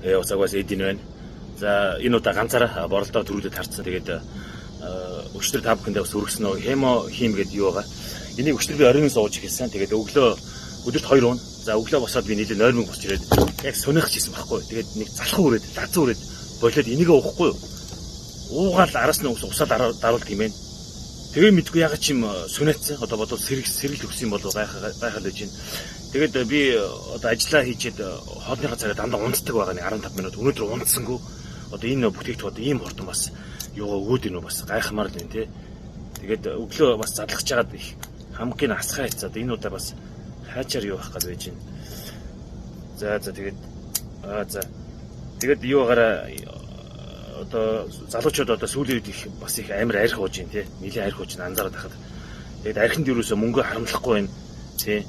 Уцаагаас эдийн байна. За энэ удаа ганцаараа боролдоо төрүүлээд харцсан. Тэгээд өчтөр та бүхэндээ бас өргөсөн нөө хемо хийм гэдэг юу байгаа. Энийг өчтөр би оройн сууж хэлсэн. Тэгээд өглөө өдөрт 2 уун. За өглөө босоод би нийлээ нойрмог босч ирээд яг сунах хийсэн байхгүй. Тэгээд нэг залхуу үрээд, лазуу үрээд болоод энийг уухгүй. Уугаал араас нь усаад даруул гимэн. Тэгээ мэдгүй ягаад чим сүнэтсэн. Одоо бодвол сэрэл төгсөн бол гайхал байж байна. Тэгээд би одоо ажиллаа хийчихэд хоолныхаа цагаар дандаа унцдаг байгаа нэг 15 минут. Өнөөдөр унтсангүй. Одоо энэ бүтээгдэхүүн ийм хурдан бас юугаа өгөөд ийнү бас гайхмаар л байна тий. Тэгээд өглөө бас задлахж чагаад их хамгийн асхаа хийцээ. Энэ удаа бас хаачаар юу авах гэж байж байна. За тэгээд юугаараа одоо залуучууд одоо сүүлийн үед их бас их амар арх ууж байна тий. Нилийн арх ууж анзаараад тахад. Тэгээд архинд юусоо мөнгө харамлахгүй байна тий.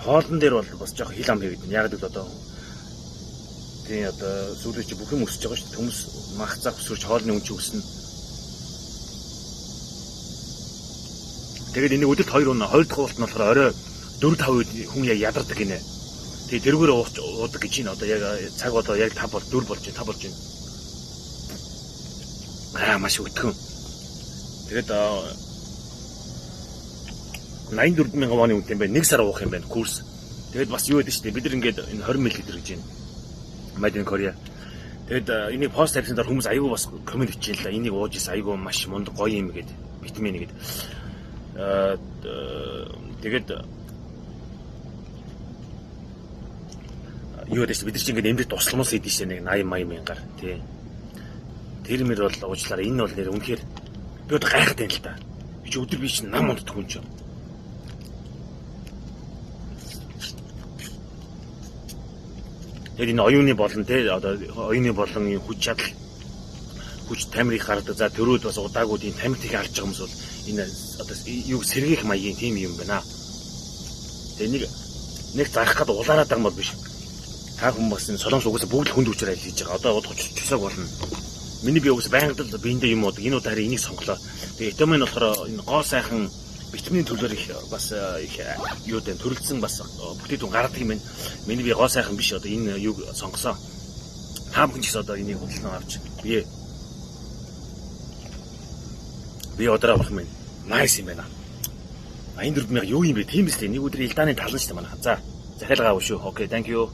Хоолн дээр бол бас жоох хил ам хийгээд яг л одоо тий одоо сүүлийн чи бүх юм өсөж байгаа шүү дээ. Хүмүүс махцаа өсөрч хоолны үнэ өснө. Тэгээд энийг өдөрт 2 унаа 2 дахь уулт нь болохоор орой 4-5 үед хүн яг ядардаг гинэ. Тэгээ тэрүүгээр уудаг гэж байна. Одоо яг цаг одоо яг 5 бол 4 болж байна, 5 болж байна. Маш өтгөн. Тэгээд 84,000 вон үнэтэй юм байна. 1 сар уух юм байна курс. Тэгээд бас юу гэдэг чинь бид нар ингээд энэ 20 мл гэж байна. Made in Korea. Тэгээд энийг пост тавьсан дараа хүмүүс аягүй бас комент бичиж л энийг ууж ирсэн аягүй маш мундаг гоё юм гээд витамин гээд. Тэгээд юу гэдэг чинь бид нар чинь ингээд эмдэх тусламж хийдэж чинь нэг 80 мянгаар тий. Тэр мөр бол уучлаарай энэ бол нэр үнэхээр би одоо гайхаад байна л да. Би ч өдөр би чинь нам унтдаг хүн ч. Тэгээд энэ оюуны болон тий одоо оюуны болон хүч чадал хүч тамирыг гаргадаг. За төрөөд бас удаагууд энэ тамирыг алж байгаа хүмүүс бол энэ одоо юу сэргийх маягийн тийм юм байна. Тэгээ нэг зарах гад улаараад байгаа юм бол биш. Та хүмүүс энэ солонгос угаасаа бүгд хүнд хүчээр ажил хийж байгаа. Одоо удахгүй болно. Миний би угаасаа байнга л биендээ юм уу энэ удаа харин энийг сонголоо. Тэгээ витамин болохоор энэ гоо сайхан витамины төлөөр их бас их юу дээ төрөлдсөн бас бүтээгдэхүүн гаргадаг юм байна. Миний би гоо сайхан биш одоо энэ юг сонгосон. Та бүхэн ч гэсэн одоо энийг худалдан авч би одоо авах юм. Nice юм байна. 84,000 юу юм бэ? Тийм биз дээ. Нэг өдөр илдааны талан шүү дээ манайха. За захиалгаа авах шүү. Окей, thank you.